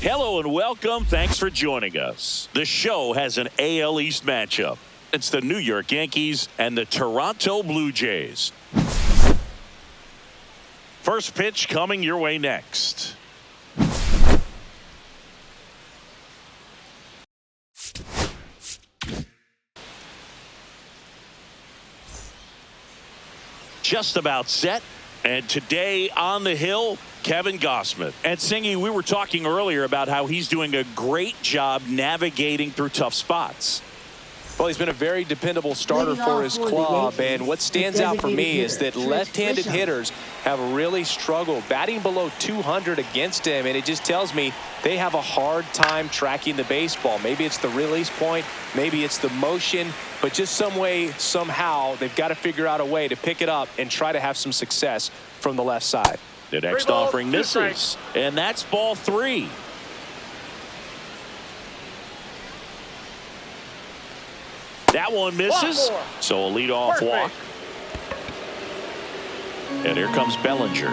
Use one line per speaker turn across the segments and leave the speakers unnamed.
Hello and welcome. Thanks for joining us. The show has an AL East matchup. It's the New York Yankees and the Toronto Blue Jays. First pitch coming your way next. Just about set. And today on the hill, Kevin Gossman. And Singy, we were talking earlier about how he's doing a great job navigating through tough spots.
Well, he's been a very dependable starter for his club, and what stands out for me is that left-handed hitters have really struggled batting below 200 against him, and it just tells me they have a hard time tracking the baseball. Maybe it's the release point, maybe it's the motion, but just some way, somehow, they've got to figure out a way to pick it up and try to have some success from the left side.
The next offering misses, and that's ball 3. That one misses, so a leadoff walk. And here comes Bellinger.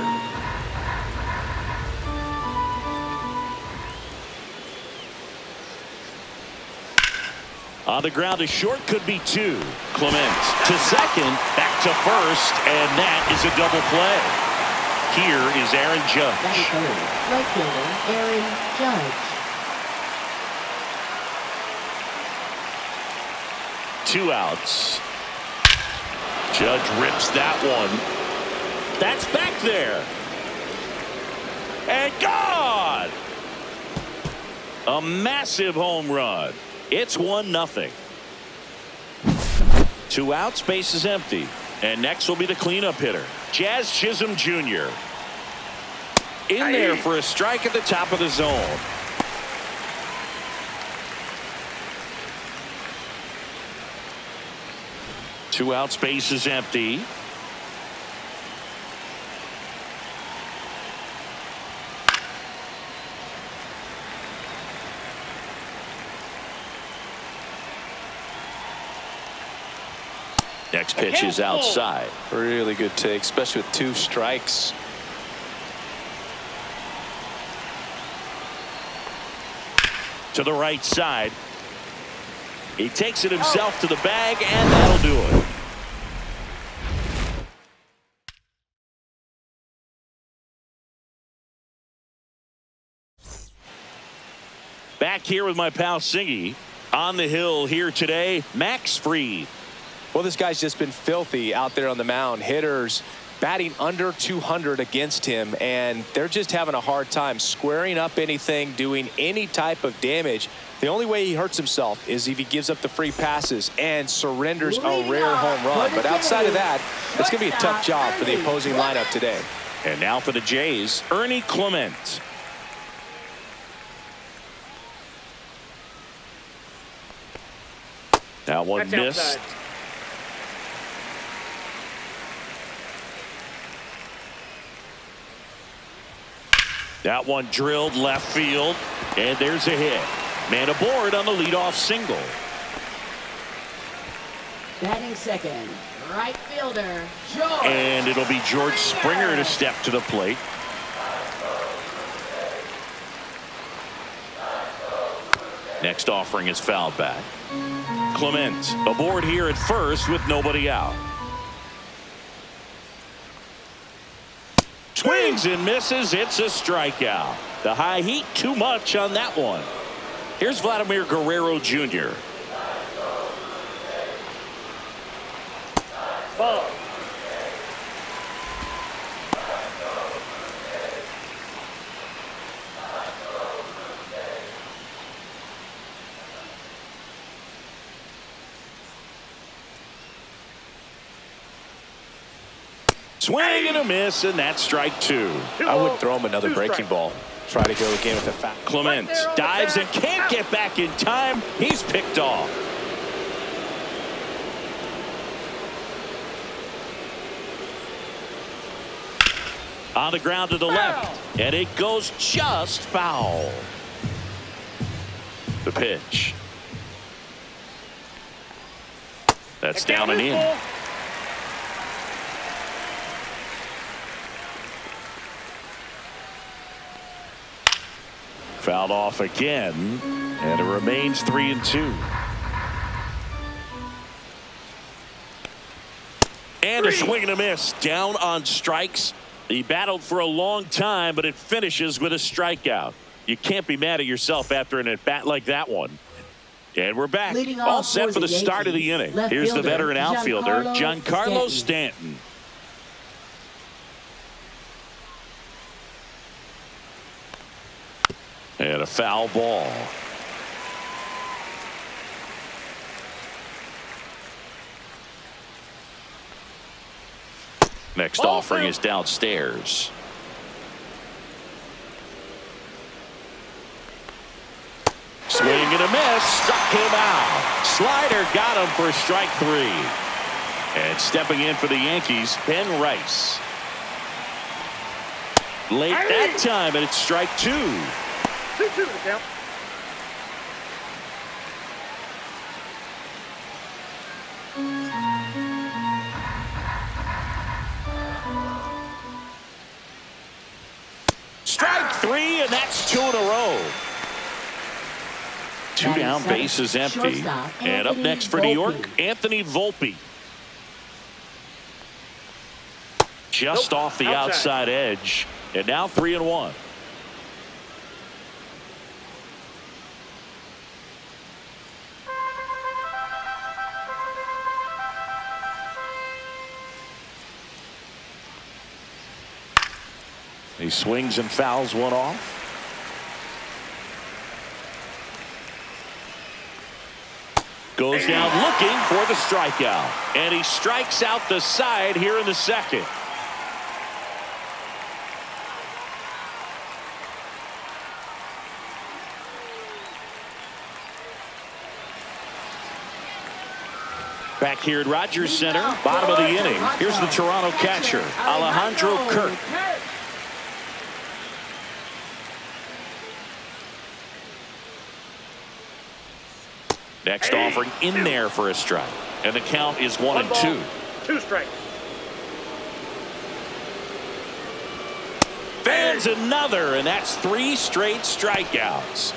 On the ground to short, could be 2. Clement to second, back to first, and that is a double play. Here is Aaron Judge.
Right fielder, Aaron Judge.
2 outs. Judge rips that one. That's back there. And gone. A massive home run. It's 1-0. 2 outs, base is empty. And next will be the cleanup hitter, Jazz Chisholm Jr. In there for a strike at the top of the zone. Two outs, base is empty. Next pitch is outside.
Really good take, especially with 2 strikes.
To the right side. He takes it himself to the bag, and that'll do it. Back here with my pal Singy. On the hill here today, Max Fried.
Well, this guy's just been filthy out there on the mound. Hitters batting under 200 against him, and they're just having a hard time squaring up anything, doing any type of damage. The only way he hurts himself is if he gives up the free passes and surrenders a rare home run. But outside of that, it's going to be a tough job for the opposing lineup today.
And now for the Jays, Ernie Clement. That one missed. That one drilled left field, and there's a hit. Man aboard on the leadoff single.
Batting second, right fielder, George.
And it'll be George Springer to step to the plate. Next offering is fouled back. Clement aboard here at first with nobody out. Swings and misses. It's a strikeout. The high heat too much on that one. Here's Vladimir Guerrero Jr.
Ball.
Swing and a miss, and that's strike 2.
I would throw him another breaking ball. Try to go again with a foul.
Clement dives and can't get back in time. He's picked off. On the ground to the left, and it goes just foul. The pitch. That's down and in. Fouled off again, and it remains 3-2. And a swing and a miss. Down on strikes. He battled for a long time, but it finishes with a strikeout. You can't be mad at yourself after an at-bat like that one. And we're back. All set for the start of the inning. Here's the veteran outfielder, Giancarlo Stanton. And a foul ball. Next offering is downstairs. Swing and a miss. Struck him out. Slider got him for strike 3. And stepping in for the Yankees, Ben Rice. Late that time, and it's strike 2.
2-2 to count.
Strike 3, and that's 2 in a row. 2 down, base is empty. And up next for New York, Anthony Volpe. Just off the outside edge, and now 3-1. He swings and fouls one off. Goes down looking for the strikeout. And he strikes out the side here in the second. Back here at Rogers Center, bottom of the inning. Here's the Toronto catcher, Alejandro Kirk. Next offering in there for a strike. And the count is 1-2.
2 strikes.
Fans another, and that's 3 straight strikeouts.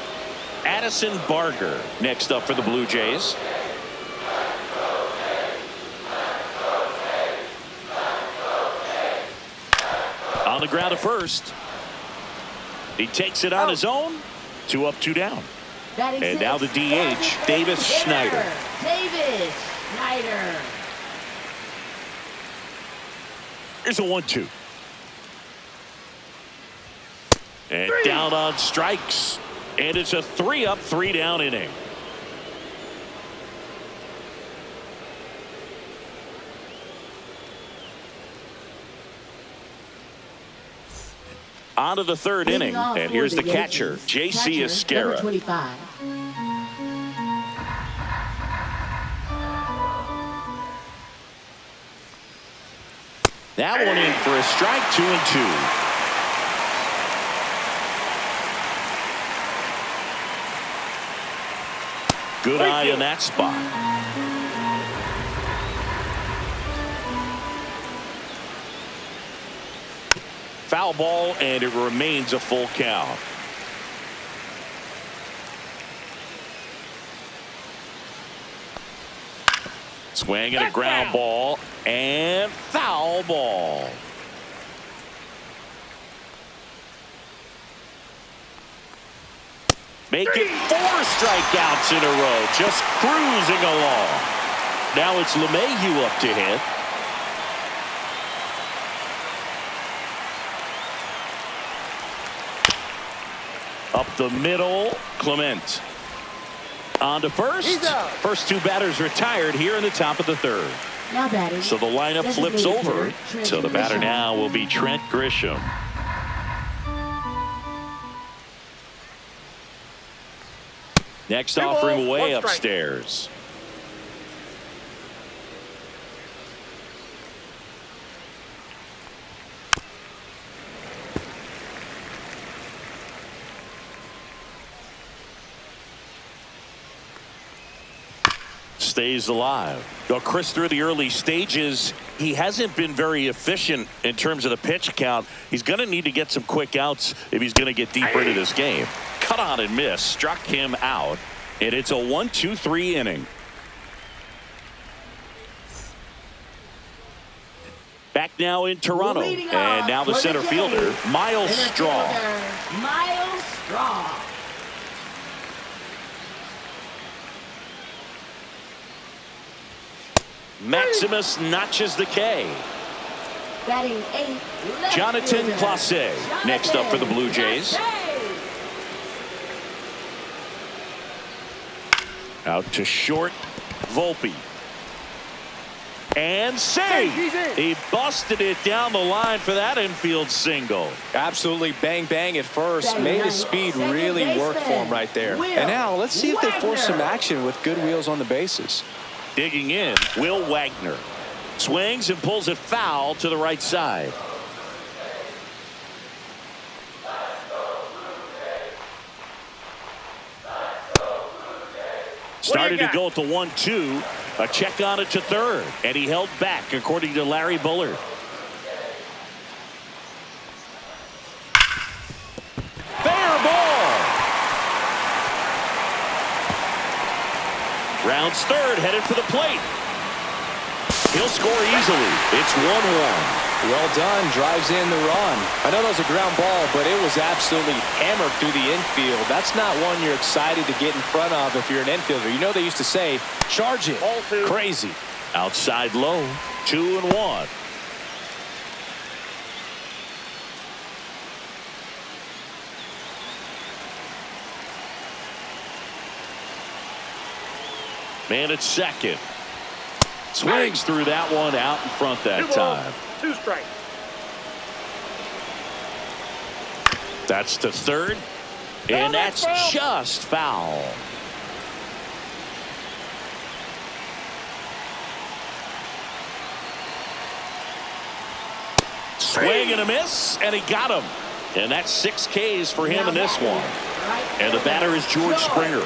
Addison Barger next up for the Blue Jays. On the ground at first. He takes it on his own. 2 up, 2 down. And now the DH, Davis Schneider.
Davis Schneider.
Here's a 1-2. And down on strikes. And it's a 3 up, 3 down inning. On to the 3rd inning. And here's the catcher, J.C. Esquera. That one in for a strike, 2-2. Good eye in that spot. Foul ball, and it remains a full count. Swing and a ground ball, and foul ball. Make it 4 strikeouts in a row, just cruising along. Now it's LeMahieu up to hit. Up the middle, Clement. On to first. First 2 batters retired here in the top of the 3rd. So the lineup flips over. So the batter now will be Trent Grisham. Next offering way upstairs. Stays alive. Well, Chris, through the early stages, he hasn't been very efficient in terms of the pitch count. He's going to need to get some quick outs if he's going to get deeper into this game. cut on and miss, struck him out, and it's a 1-2-3 inning. Back now in Toronto, and now the center fielder, Miles Straw.
Miles Straw.
Maximus notches the K.
Batting 8,
Jonathan Clase next up for the Blue Jays. Out to short, Volpe. And save. He busted it down the line for that infield single.
Absolutely bang bang at first. Made his speed really work for him right there. And now let's see if they force some action with good wheels on the bases.
Digging in, Will Wagner. Swings and pulls it foul to the right side. Started to go at the 1-2. A check on it to third. And he held back, according to Larry Bullard. Fair ball. Rounds third, headed for the plate. He'll score easily. It's 1-1.
Well done. Drives in the run. I know that was a ground ball, but it was absolutely hammered through the infield. That's not one you're excited to get in front of if you're an infielder. You know they used to say, charge it. Crazy.
Outside low, 2-1. Man at second. Swings through that one out in front that time.
2 strikes.
That's to third. And that's just foul. Swing and a miss, and he got him. And that's 6 Ks for him in this one. And the batter is George Springer.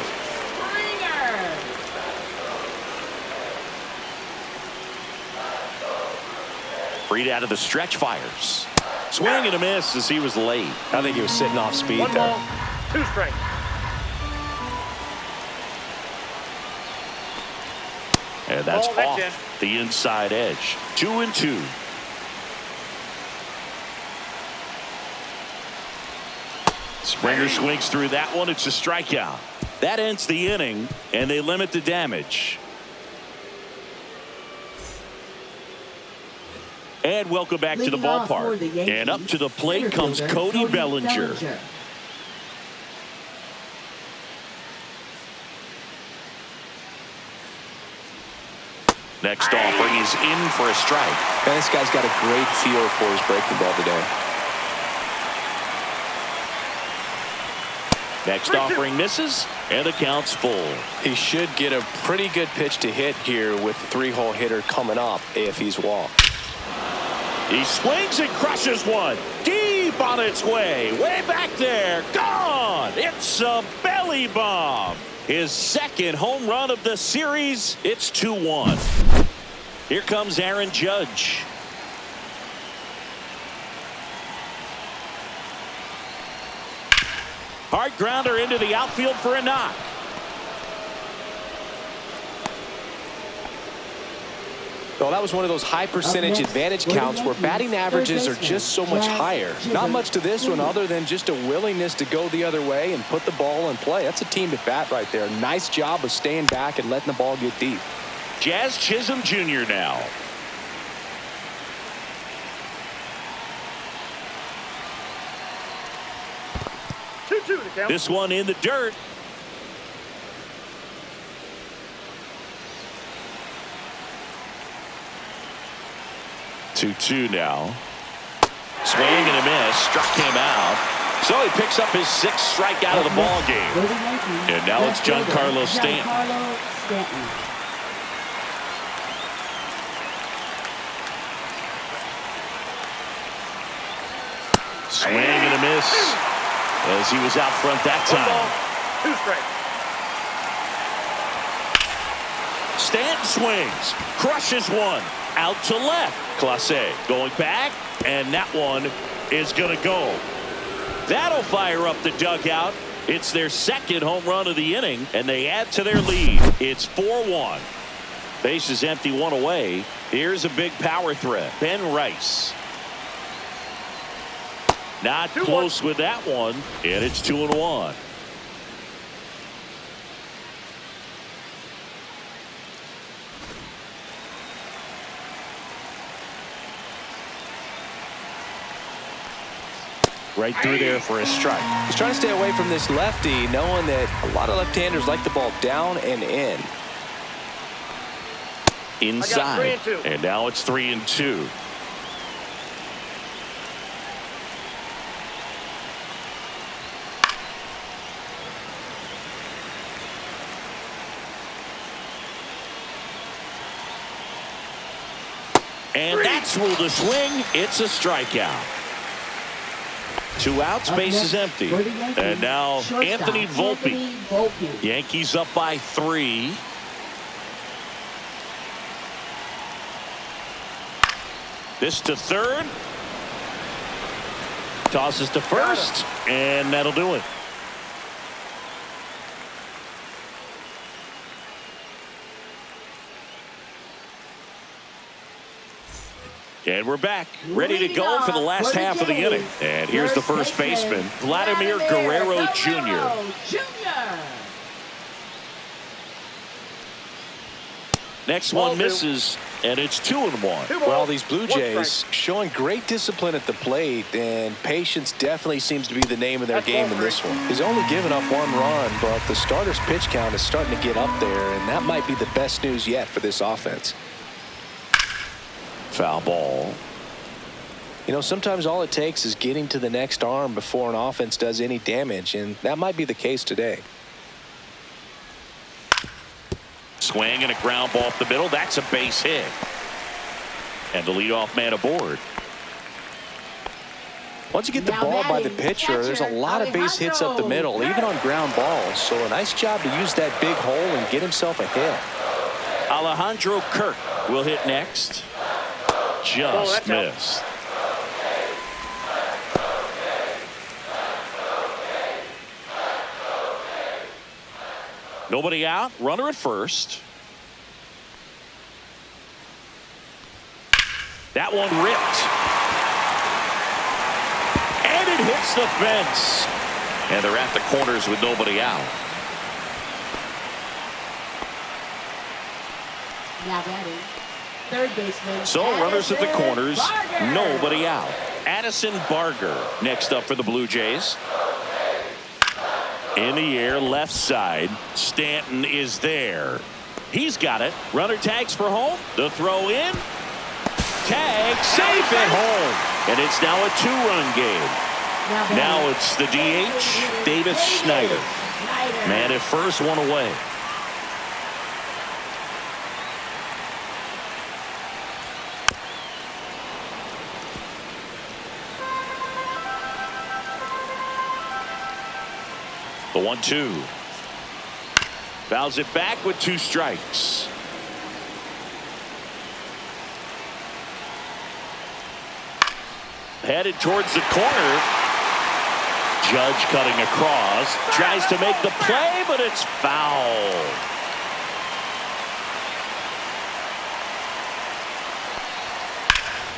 Freed out of the stretch, fires. Swing and a miss as he was late.
I think he was sitting off speed
1
there.
ball, 2 strikes.
And that's
Ball, that's
off the inside edge. 2-2. Springer swings through that one. It's a strikeout. That ends the inning, and they limit the damage. And welcome back to the ballpark. And up to the plate comes Cody Bellinger. Next offering is in for a strike.
And this guy's got a great feel for his breaking ball today.
Next offering misses, and the count's full.
He should get a pretty good pitch to hit here with the 3-hole hitter coming up if he's walked.
He swings and crushes one. Deep on its way. Way back there. Gone. It's a belly bomb. His second home run of the series. It's 2-1. Here comes Aaron Judge. Hard grounder into the outfield for a knock.
Well, that was one of those high percentage advantage counts where batting averages are just so much higher. Not much to this one other than just a willingness to go the other way and put the ball in play. That's a team at bat right there. Nice job of staying back and letting the ball get deep.
Jazz Chisholm Jr. now. This one in the dirt. Two now. Swing and a miss. Struck him out. So he picks up his 6th strikeout of the ball game. And now it's Giancarlo Stanton. Swing and a miss as he was out front that time.
2 strikes.
Stanton swings, crushes one, out to left. Clase going back, and that one is going to go. That'll fire up the dugout, It's their second home run of the inning, and they add to their lead. It's 4-1. Bases empty, one away. Here's a big power threat. Ben Rice. Not close with that one, and it's 2-1. Right through there for a strike.
He's trying to stay away from this lefty, knowing that a lot of left-handers like the ball down and in.
Inside. And now it's 3-2. And that's ruled a swing. It's a strikeout. 2 outs, bases empty. And now Anthony Volpe. Yankees up by 3. This to third. Tosses to first. And that'll do it. And we're back, ready to go for the last half of the inning. And here's the first baseman, Vladimir Guerrero Jr. Next one misses, and it's 2-1.
Well, these Blue Jays showing great discipline at the plate, and patience definitely seems to be the name of their game in this one. He's only given up 1 run, but the starter's pitch count is starting to get up there, and that might be the best news yet for this offense.
Foul ball.
You know, sometimes all it takes is getting to the next arm before an offense does any damage, and that might be the case today.
Swing and a ground ball up the middle. That's a base hit. And the leadoff man aboard.
Once you get the ball by the pitcher, there's a lot of base hits up the middle, even on ground balls. So a nice job to use that big hole and get himself a hit.
Alejandro Kirk will hit next. Just missed. Nobody out. Runner at first. That one ripped. And it hits the fence. And they're at the corners with nobody out.
Now batting, third baseman.
So runners at the corners, nobody out. Addison Barger next up for the Blue Jays. In the air, left side. Stanton is there. He's got it. Runner tags for home. The throw in. Tag, safe at home. And it's now a 2-run game. Now it's the DH, Davis Schneider. Man at first, 1 away. The 1-2. Fouls it back with 2 strikes. Headed towards the corner. Judge cutting across. Tries to make the play, but it's foul.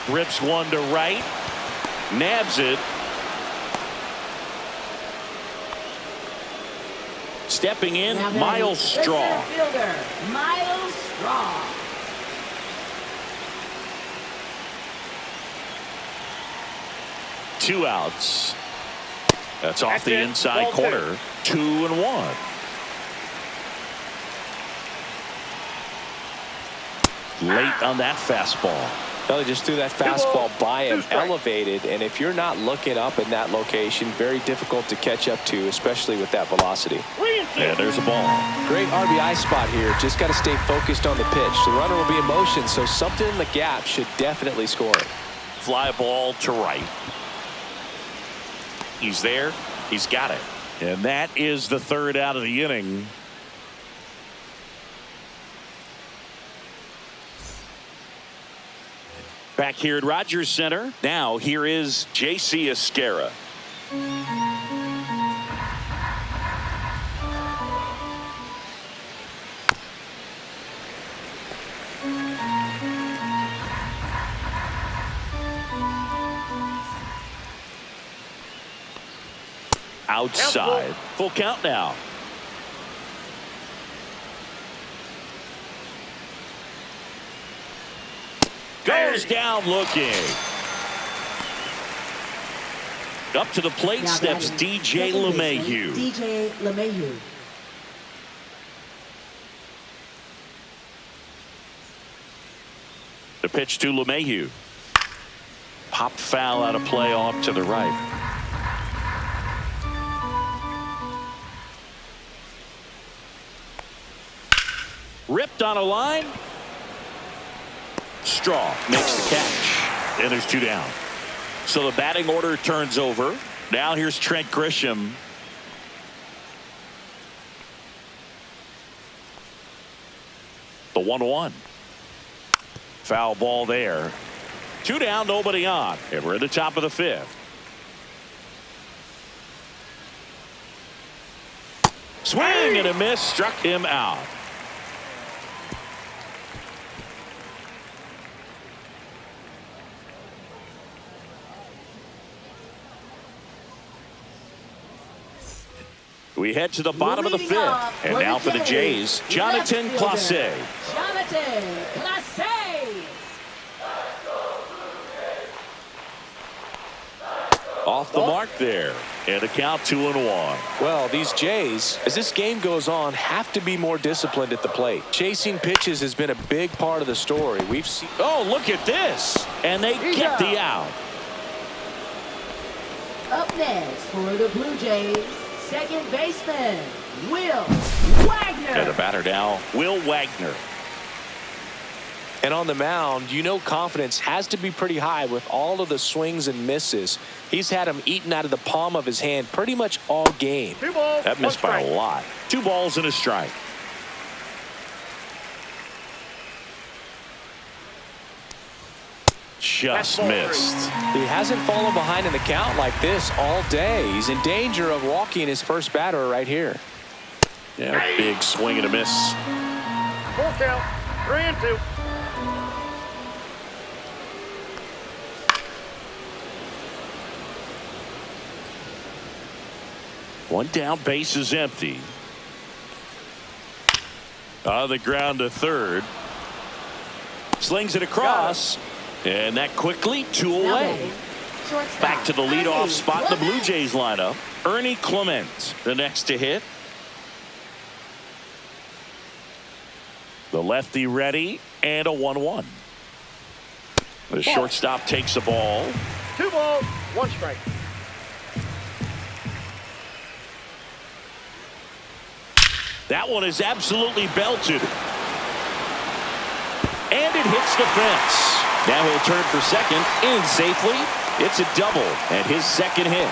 Rips one to right. Nabs it. Stepping in, Miles Straw.
Miles Straw.
Two outs. That's off the inside corner. 2-1. Late on that fastball.
Well, they just threw that fastball by him, elevated, and if you're not looking up in that location, very difficult to catch up to, especially with that velocity.
And there's a ball.
Great RBI spot here. Just got to stay focused on the pitch. The runner will be in motion, so something in the gap should definitely score it.
Fly ball to right. He's there. He's got it. And that is the third out of the inning. Back here at Rogers Center. Now here is J.C. Esquera. outside. Full count now. Goes down looking. Up to the plate
Now
steps
batting,
DJ
second baseman,
LeMahieu.
DJ LeMahieu.
The pitch to LeMahieu. Pop foul out of play off to the right. Ripped on a line. Straw makes the catch. And there's 2 down. So the batting order turns over. Now here's Trent Grisham. The 1-1. Foul ball there. 2 down, nobody on. And we're at the top of the 5th. Swing and a miss. Struck him out. We head to the bottom of the 5th. And now for the Jays, Jonathan Clase.
Jonathan Clase.
Off the mark there. And a count 2-1.
Well, these Jays, as this game goes on, have to be more disciplined at the plate. Chasing pitches has been a big part of the story. We've seen.
Oh, look at this. And they get the out.
Up next for the Blue Jays, second baseman, Will Wagner.
And a batter now, Will Wagner.
And on the mound, you know confidence has to be pretty high with all of the swings and misses. He's had them eaten out of the palm of his hand pretty much all game.
2 balls,
That missed
1
by
strike.
a lot. 2 balls and a strike. Just
That's ball
missed.
He hasn't fallen behind in the count like this all day. He's in danger of walking his first batter right here.
Yeah, big swing and a miss.
Full count. 3-2.
One down, base is empty. On the ground to third. Slings it across. And that quickly 2
Now
away.
batting, shortstop,
Back to the leadoff
Ernie
spot in the Blue
Clement.
Jays lineup. Ernie Clement, the next to hit. The lefty ready, and a 1-1. The shortstop takes the ball.
2 balls, 1 strike.
That one is absolutely belted. And it hits the fence. Now he'll turn for second, in safely. It's a double, and his second hit.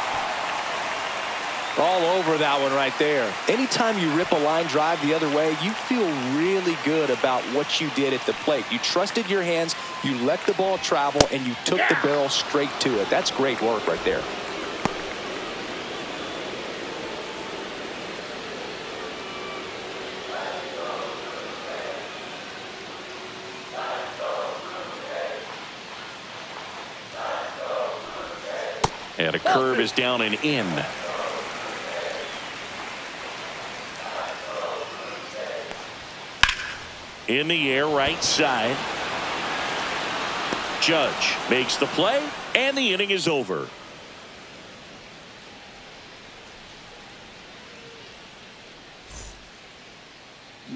All over that one right there. Anytime you rip a line drive the other way, you feel really good about what you did at the plate. You trusted your hands, you let the ball travel, and you took the barrel straight to it. That's great work right there.
And a curve is down and in. In the air, right side. Judge makes the play, and the inning is over.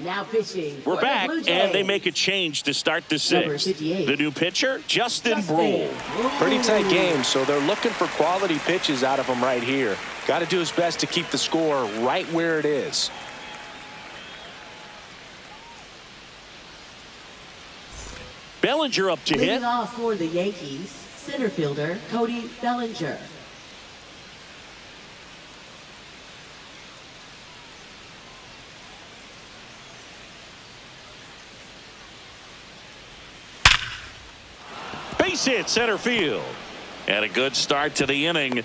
Now pitching.
We're
for
back,
the Blue Jays.
and they make a change to start the
Number
6th.
58.
The new pitcher, Justin Brule.
Pretty tight game, so they're looking for quality pitches out of him right here. Got to do his best to keep the score right where it is.
Bellinger up to hit.
Leading off for the Yankees, center fielder Cody Bellinger.
Base hit center field. And a good start to the inning.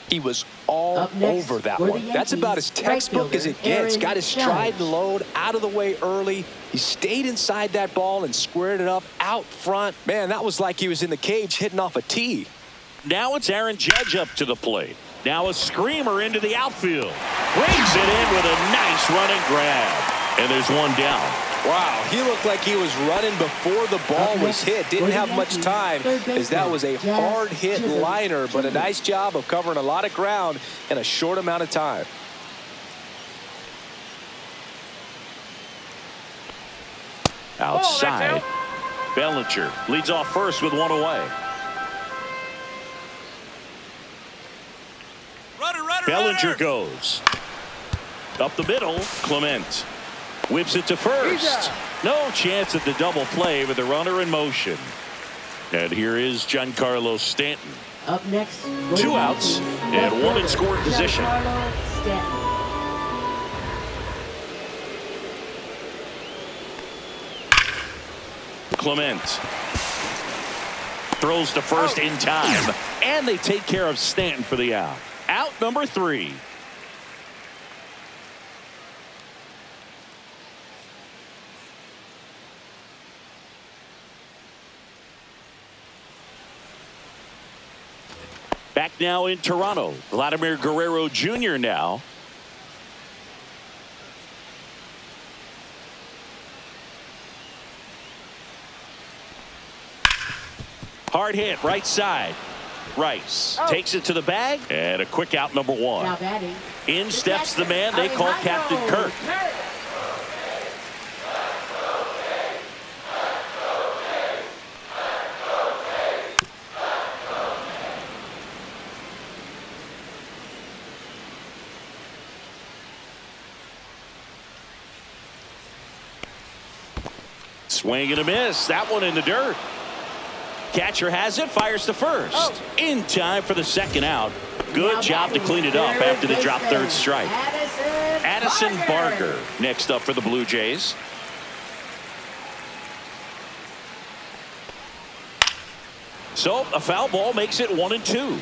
He was all
Up next
over that
for the
one. That's about as
Yankees, right
textbook as it
fielder,
gets.
Aaron
Got his stride
Judge.
and load out of the way early. He stayed inside that ball and squared it up out front. Man, that was like he was in the cage hitting off a tee.
Now it's Aaron Judge up to the plate. Now a screamer into the outfield. Brings it in with a nice running grab. And there's one down.
Wow, he looked like he was running before the ball was hit. Didn't have much time as that was a hard hit liner, but a nice job of covering a lot of ground in a short amount of time.
Outside. Bellinger leads off first with one away. Bellinger goes. Up the middle, Clement. Whips it to first. No chance at the double play with the runner in motion. And here is Giancarlo Stanton.
Up next,
2 outs and 1 in scoring position. Clement throws to first in time, and they take care of Stanton for the out. Out number 3. Back now in Toronto, Vladimir Guerrero Jr. now. Hard hit, right side. Rice takes it to the bag, and a quick out number 1.
Now batting.
In steps the man they call Captain Kirk. Swing and a miss. That one in the dirt. Catcher has it, fires to first. In time for the second out. Good job to clean it up after the drop third strike. Addison Barker next up for the Blue Jays. So a foul ball makes it 1-2.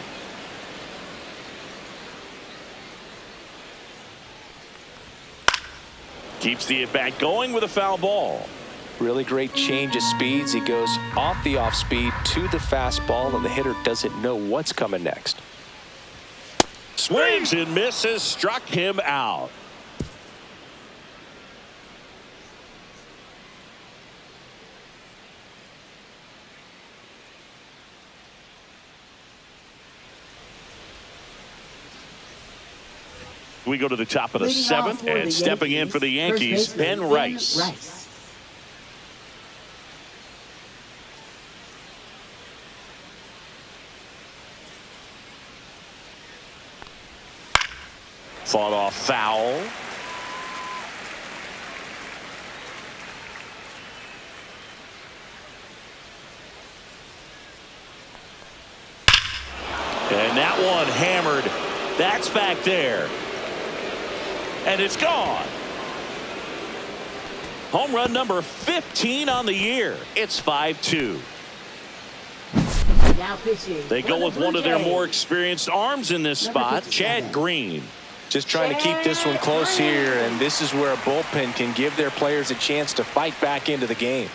Keeps the at-bat going with a foul ball.
Really great change of speeds. He goes off the off speed to the fastball, and the hitter doesn't know what's coming next.
Swings and misses, struck him out. We go to the top of the 7th, and stepping in for the Yankees, Ben Rice. Fought off foul. And that one hammered. That's back there. And it's gone. Home run number 15 on the year. It's 5-2.
Now pitching.
They go with one of their more experienced arms in this spot, Chad Green.
Just trying to keep this one close here, and this is where a bullpen can give their players a chance to fight back into the game.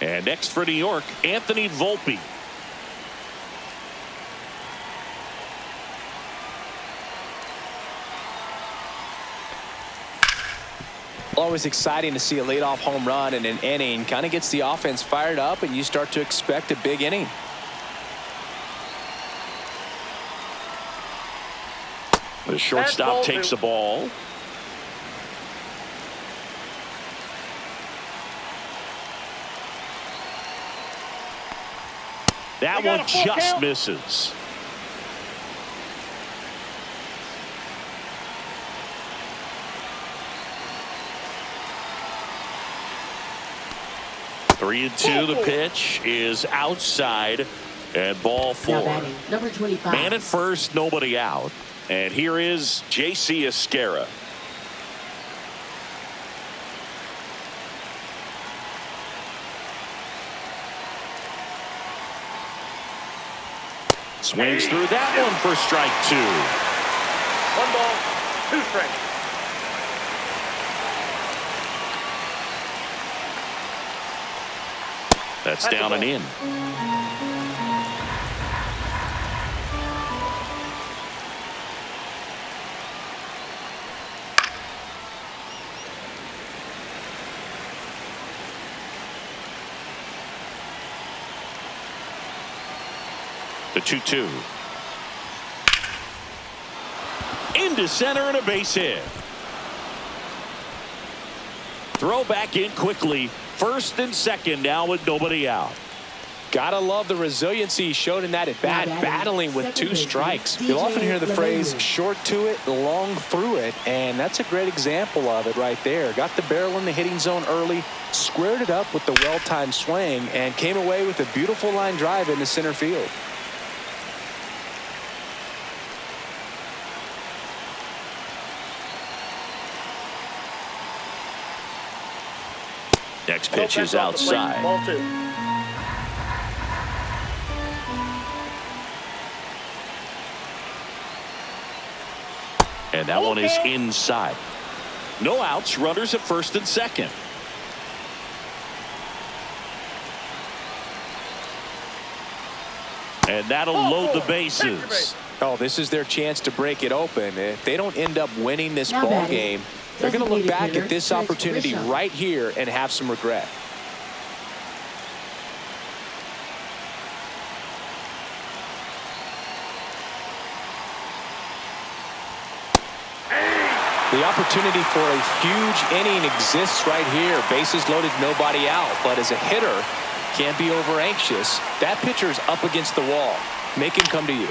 And next for New York, Anthony Volpe.
Always exciting to see a leadoff home run in an inning. Kind of gets the offense fired up, and you start to expect a big inning.
The shortstop takes the ball. That one just misses. Three and two. The pitch is outside, and ball 4.
Now batting, number 25.
Man at first, nobody out. And here is J.C. Esquera. Swings through that one for strike 2.
1 ball, 2 strikes.
That's down and in. The 2-2. Into center and a base hit. Throw back in quickly. First and second now with nobody out.
Gotta love the resiliency shown in that at bat, battling with 2 strikes. You'll often hear the phrase short to it, long through it, and that's a great example of it right there. Got the barrel in the hitting zone early, squared it up with the well-timed swing, and came away with a beautiful line drive into center field.
Next pitch is outside.
Ball 2.
And that one is inside. No outs, runners at first and second. And that'll load the bases.
Oh, this is their chance to break it open. If they don't end up winning this ball game, they're going to look back at this opportunity right here and have some regret. The opportunity for a huge inning exists right here. Bases loaded, nobody out. But as a hitter, can't be over anxious. That pitcher is up against the wall. Make him come to you.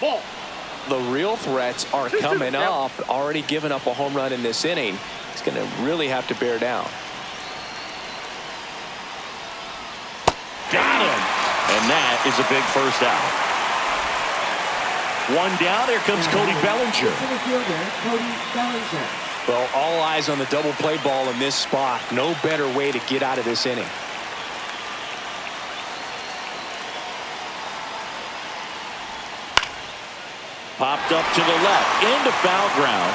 Ball.
The real threats are coming up. Already given up a home run in this inning. He's going to really have to bear down.
Got him. And that is a big first out. One down. Here comes Cody Bellinger.
Well, all eyes on the double play ball in this spot. No better way to get out of this inning.
Popped up to the left. Into foul ground.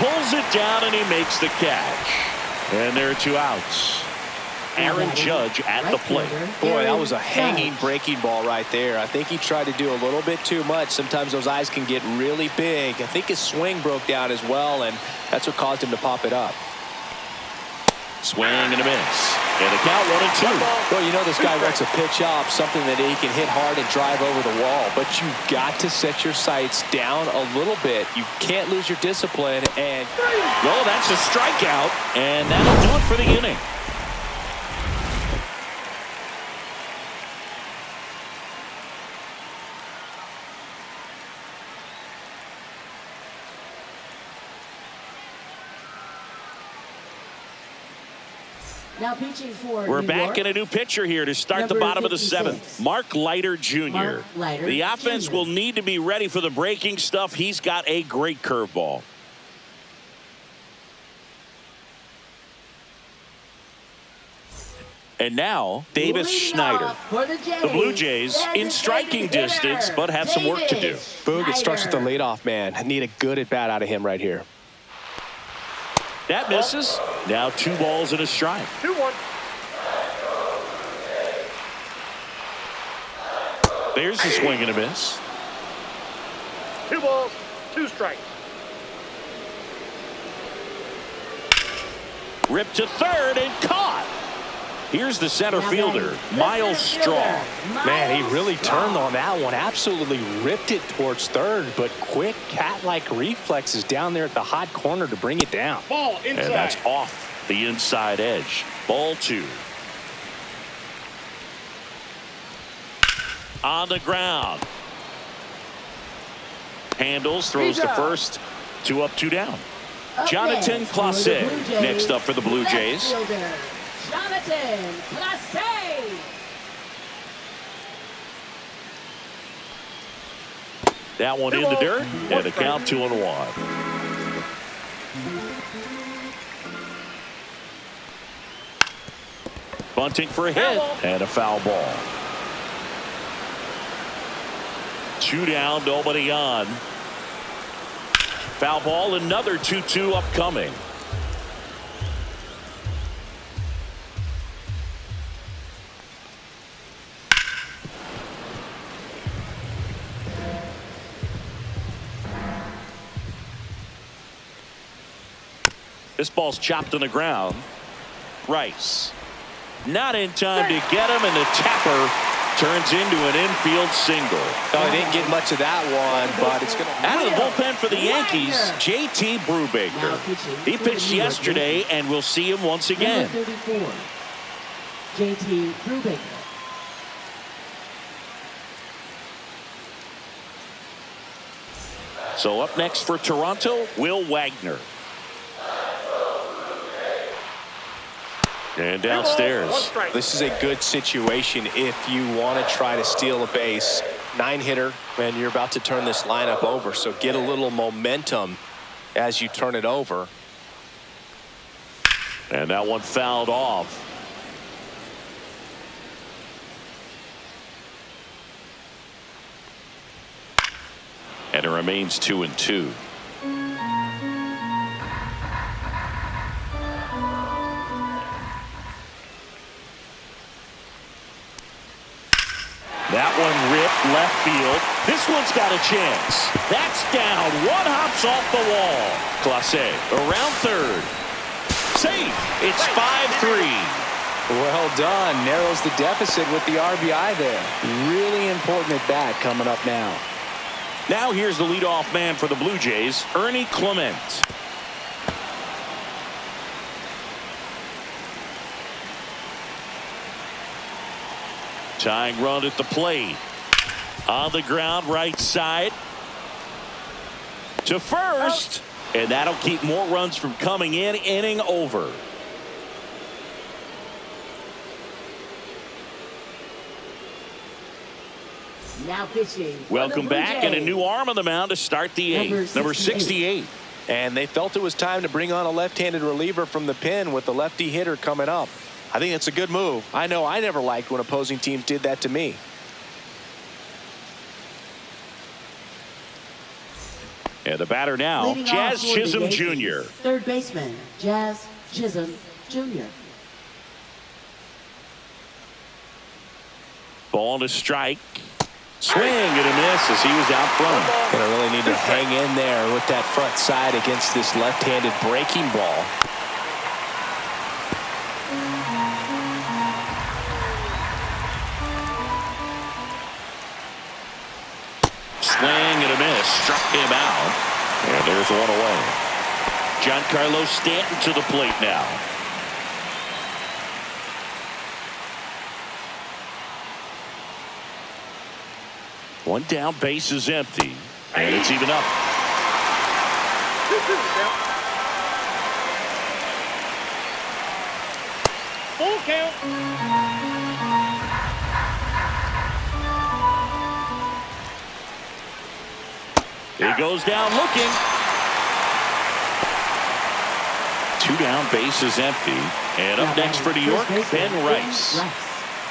Pulls it down and he makes the catch. And there are 2 outs. Aaron Judge at the plate.
Boy, that was a hanging breaking ball right there. I think he tried to do a little bit too much. Sometimes those eyes can get really big. I think his swing broke down as well, and that's what caused him to pop it up.
Swing and a miss. And a count 1-2.
Well, you know this guy wants a pitch up, something that he can hit hard and drive over the wall. But you've got to set your sights down a little bit. You can't lose your discipline. And
well, that's a strikeout, and that'll do it for the inning.
Now pitching for
We're
New
back
York.
in a new pitcher here to start the
Number
bottom of the
56.
7th. Mark Leiter Jr.
Mark Leiter
The offense
Jr.
will need to be ready for the breaking stuff. He's got a great curveball. And now, Davis
Leading
Schneider.
off for the Jays,
The Blue Jays in striking distance, but have some work to do.
Boog, it starts with the leadoff man. I need a good at-bat out of him right here.
That misses. Now 2 balls and a strike.
2-1.
There's a swing and a miss.
2 balls, 2 strikes.
Ripped to third and caught. Here's the center fielder, Miles Strong.
Man, he really turned on that one. Absolutely ripped it towards third, but quick cat-like reflexes down there at the hot corner to bring it down.
Ball inside.
And that's off the inside edge. Ball 2. On the ground. Handles, throws to first. 2 up, 2 down. Jonathan Clase next up for the Blue Jays.
Jonathan Clase.
That one in the dirt, and a count 2-1. Bunting for a hit and a foul ball. 2 down, nobody on. Foul ball, another 2-2 upcoming. This ball's chopped on the ground. Rice. Not in time to get him, and the tapper turns into an infield single.
Oh, he didn't get much of that one, but it's going to...
Out of the bullpen for the Yankees, JT Brubaker. He pitched yesterday, and we'll see him once again.
Number 34, JT Brubaker.
So up next for Toronto, Will Wagner. And downstairs.
This is a good situation if you want to try to steal a base. 9-hitter, and you're about to turn this lineup over, so get a little momentum as you turn it over.
And that one fouled off. And it remains 2-2. That one ripped left field. This one's got a chance. That's down. One hops off the wall. Clase around third. Safe. It's 5-3.
Well done. Narrows the deficit with the RBI there. Really important at bat coming up now.
Now here's the leadoff man for the Blue Jays, Ernie Clement. Tying run at the plate. On the ground, right side. To first. And that'll keep more runs from coming in. Inning over.
Now pitching.
Welcome back, and a new arm on the mound to start the eighth. Number 68.
And they felt it was time to bring on a left-handed reliever from the pen with the lefty hitter coming up. I think it's a good move. I know I never liked when opposing teams did that to me.
And the batter now,
Leading
Jazz
off for the
Chisholm
Yankees,
Jr.
Third baseman, Jazz Chisholm Jr.
Ball to strike. Swing and a miss as he was out front.
Gonna really need to hang in there with that front side against this left-handed breaking ball.
Swing and a miss. Struck him out. And there's one away. Giancarlo Stanton to the plate now. One down, base is empty. And it's even up.
Full count.
He goes down looking. Two down, base is empty. And up next for New York, Ben Rice.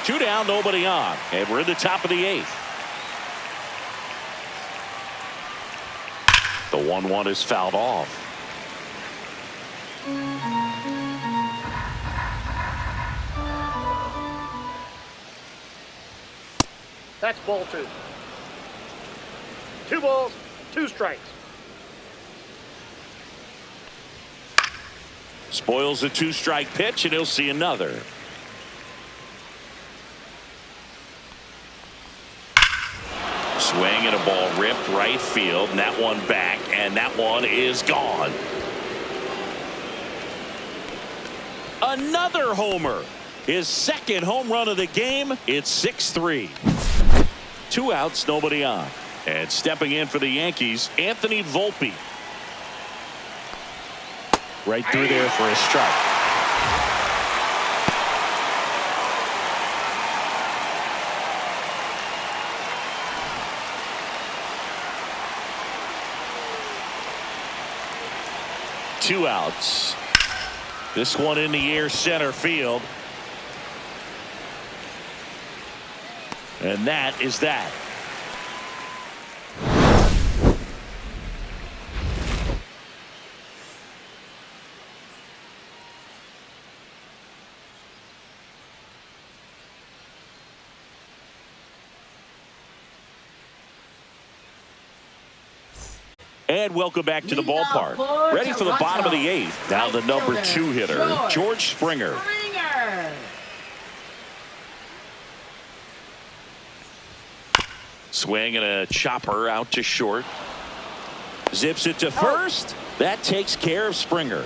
Two down, nobody on. And we're in the top of the eighth. The 1-1 is fouled off.
That's ball 2. 2 balls, 2 strikes.
Spoils a 2-strike pitch, and he'll see another. Swing and a ball ripped right field, and that one back, and that one is gone. Another homer. His second home run of the game. It's 6-3. 2 outs, nobody on. And stepping in for the Yankees, Anthony Volpe. Right through there for a strike. Two outs. This one in the air, center field. And that is that. And welcome back to the ballpark. Ready for the bottom of the 8th. Now the number 2 hitter, George Springer. Swing and a chopper out to short. Zips it to first. That takes care of Springer.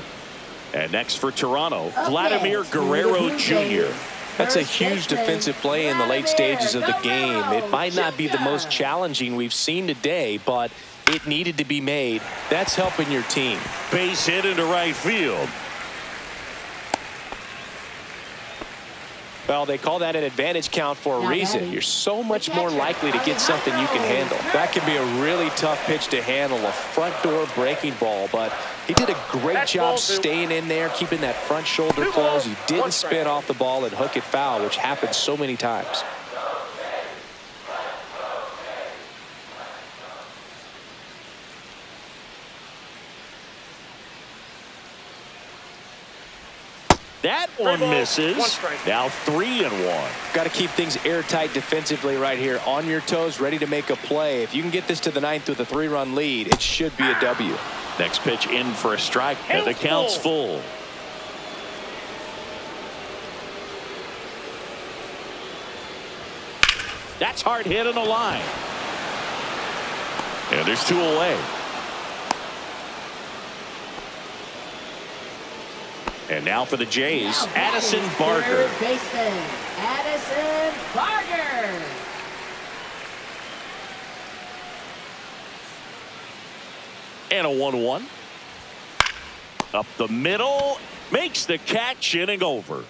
And next for Toronto, Vladimir Guerrero Jr.
That's a huge defensive play in the late stages of the game. It might not be the most challenging we've seen today, but it needed to be made. That's helping your team.
Base hit into right field.
Well, they call that an advantage count for a reason. You're so much more likely to get something you can handle. That can be a really tough pitch to handle, a front door breaking ball, but he did a great job staying in there, keeping that front shoulder closed. He didn't spin off the ball and hook it foul, which happens so many times.
That one misses. Now 3-1.
Got to keep things airtight defensively right here. On your toes, ready to make a play. If you can get this to the 9th with a 3-run lead, it should be a W.
Next pitch in for a strike, and the count's full. That's hard hit on the line. And there's 2 away. And now for the Jays, Addison Barker.
Third baseman, Addison Barker.
And a 1-1. Up the middle. Makes the catch, inning over.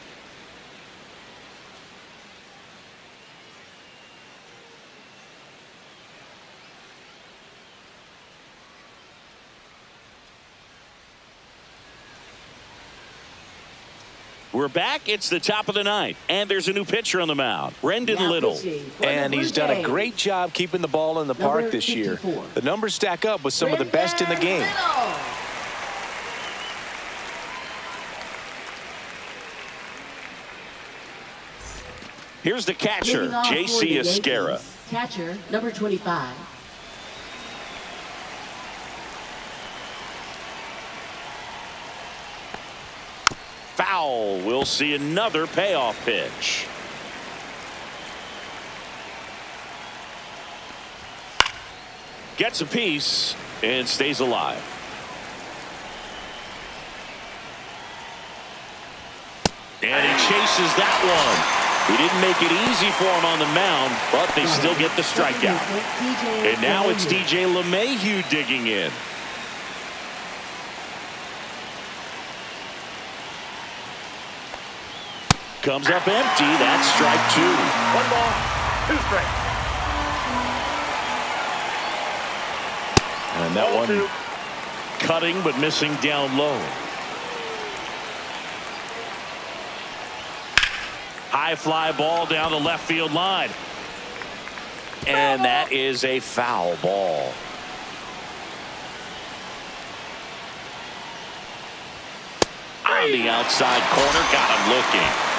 We're back. It's the top of the 9th, and there's a new pitcher on the mound, Brendan Little.
And he's done a great job keeping the ball in the park this year. The numbers stack up with some of the best in the game.
Here's the catcher, J.C. Esquera.
Catcher, number 25.
Foul. We'll see another payoff pitch. Gets a piece and stays alive. And he chases that one. He didn't make it easy for him on the mound, but they still get the strikeout. And now it's DJ LeMahieu digging in. Comes up empty. That's strike 2.
1 ball, 2 strikes.
And that one cutting but missing down low. High fly ball down the left field line. And that is a foul ball. On the outside corner, got him looking.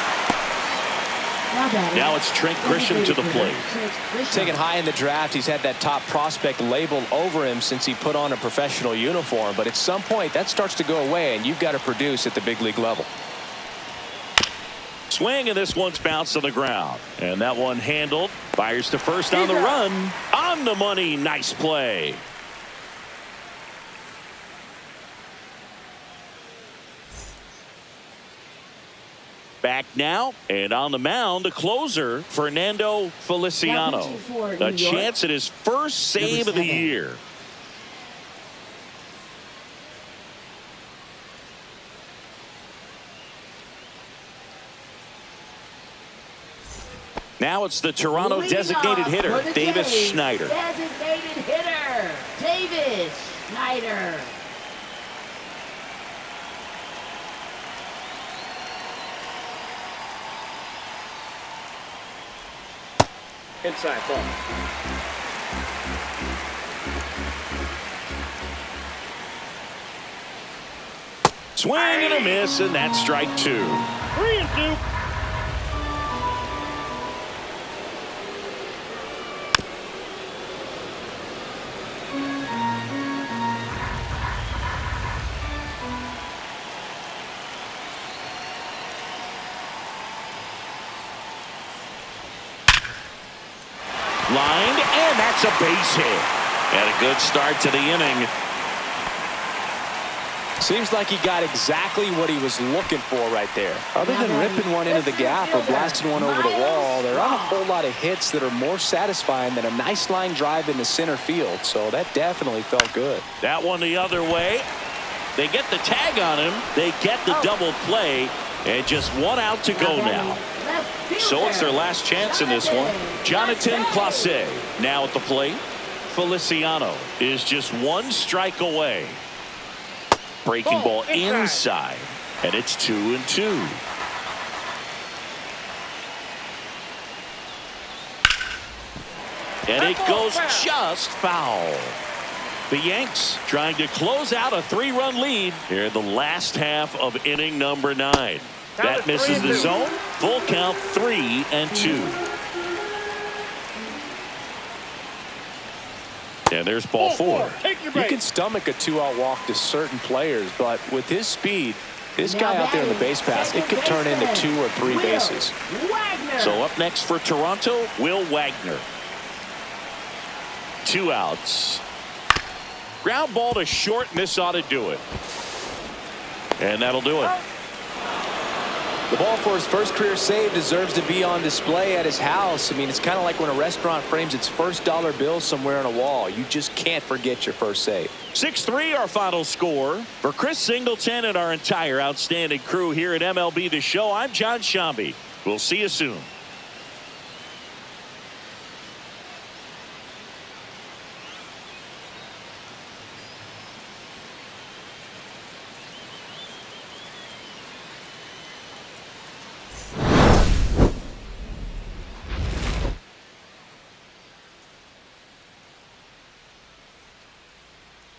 Now it's Trent Grisham to the plate.
Taken high in the draft, he's had that top prospect label over him since he put on a professional uniform. But at some point, that starts to go away, and you've got to produce at the big league level.
Swing, and this one's bounced on the ground. And that one handled. Fires to first on the run. On the money. Nice play. Back now, and on the mound, the closer, Fernando Feliciano. A chance at his first save of the year. Now it's the Toronto designated hitter, Davis Schneider.
Designated hitter, Davis Schneider.
Inside ball.
Swing and a miss, and that's strike 2.
3-2.
Lined, and that's a base hit. And a good start to the inning.
Seems like he got exactly what he was looking for right there. Other than ripping one into the gap or blasting one over the wall, there aren't a whole lot of hits that are more satisfying than a nice line drive into center field. So that definitely felt good.
That one the other way. They get the tag on him. They get the double play. And just one out to go now. So it's their last chance in this one. Jonathan Clase now at the plate. Feliciano is just one strike away. Breaking ball inside. And it's 2-2. And it goes just foul. The Yanks trying to close out a 3-run lead here in the last half of inning number 9. That misses the zone. Full count 3-2. And there's ball 4.
You can stomach a 2-out walk to certain players, but with his speed, this guy out there in the base pass, it could turn into 2 or 3 bases.
So up next for Toronto, Will Wagner. 2 outs. Ground ball to short, and this ought to do it. And that'll do it.
The ball for his first career save deserves to be on display at his house. I mean, it's kind of like when a restaurant frames its first dollar bill somewhere on a wall. You just can't forget your first save.
6-3 our final score. For Chris Singleton and our entire outstanding crew here at MLB The Show, I'm John Shambi. We'll see you soon.